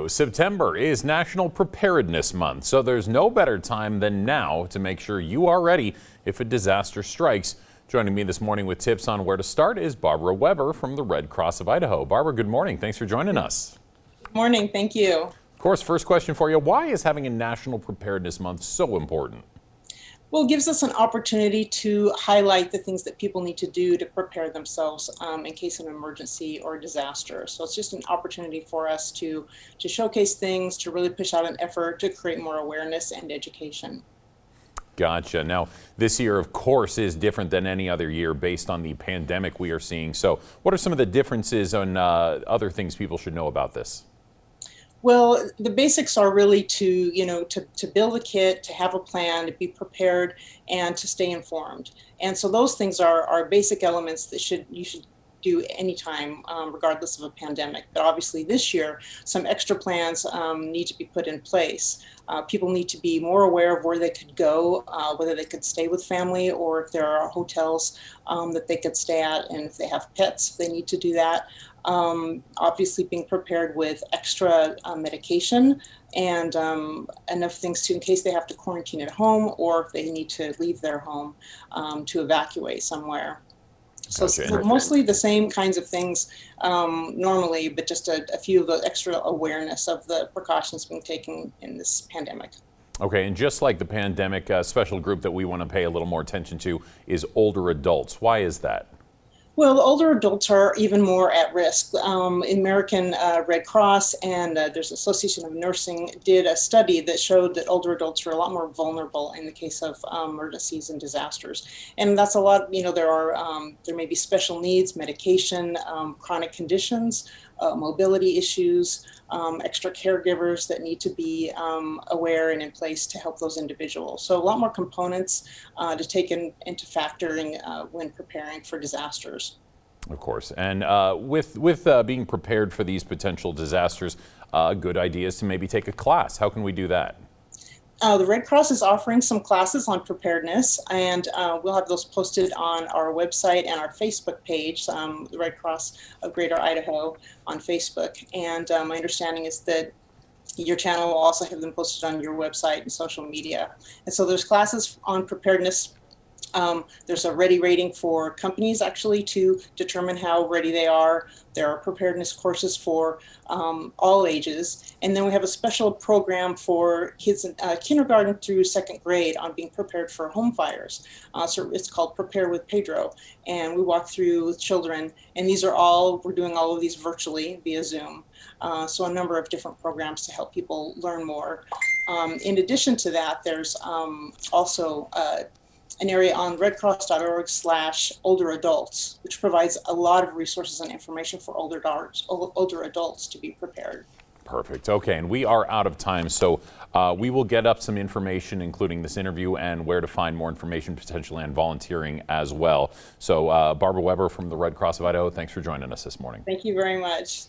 September is National Preparedness Month, so there's no better time than now to make sure you are ready if a disaster strikes. Joining me this morning with tips on where to start is Barbara Weber from the Red Cross of Idaho. Barbara, good morning. Thanks for joining us. Good morning. Thank you. Of course, first question for you. Why is having a National Preparedness Month so important? Well, it gives us an opportunity to highlight the things that people need to do to prepare themselves in case of an emergency or disaster. So it's just an opportunity for us to showcase things, to really push out an effort to create more awareness and education. Gotcha. Now, this year, of course, is different than any other year based on the pandemic we are seeing. So what are some of the differences on other things people should know about this? Well, the basics are really to build a kit, to have a plan, to be prepared, and to stay informed. And so those things are basic elements that you should do anytime, regardless of a pandemic. But obviously this year, some extra plans need to be put in place. People need to be more aware of where they could go, whether they could stay with family or if there are hotels that they could stay at, and if they have pets, they need to do that. Obviously being prepared with extra medication and enough things in case they have to quarantine at home or if they need to leave their home to evacuate somewhere. So, Gotcha. so mostly the same kinds of things normally, but just a few of the extra awareness of the precautions being taken in this pandemic. Okay, and just like the pandemic, a special group that we want to pay a little more attention to is older adults. Why is that? Well, the older adults are even more at risk. American Red Cross and there's Association of Nursing did a study that showed that older adults are a lot more vulnerable in the case of emergencies and disasters. And that's a lot, there may be special needs, medication, chronic conditions, mobility issues, extra caregivers that need to be aware and in place to help those individuals. So a lot more components to take into factoring when preparing for disasters. Of course. And with being prepared for these potential disasters, a good idea is to maybe take a class. How can we do that? The Red Cross is offering some classes on preparedness, and we'll have those posted on our website and our Facebook page, the Red Cross of Greater Idaho on Facebook. And my understanding is that your channel will also have them posted on your website and social media. And so there's classes on preparedness. There's a ready rating for companies actually to determine how ready they are. There are preparedness courses for all ages. And then we have a special program for kids in kindergarten through second grade on being prepared for home fires. So it's called Prepare with Pedro. And we walk through with children. And we're doing all of these virtually via Zoom. So a number of different programs to help people learn more. In addition to that, there's also an area on redcross.org/older adults, which provides a lot of resources and information for older adults to be prepared. Perfect. Okay, and we are out of time, so we will get up some information, including this interview and where to find more information potentially on volunteering as well. So Barbara Weber from the Red Cross of Idaho, thanks for joining us this morning. Thank you very much.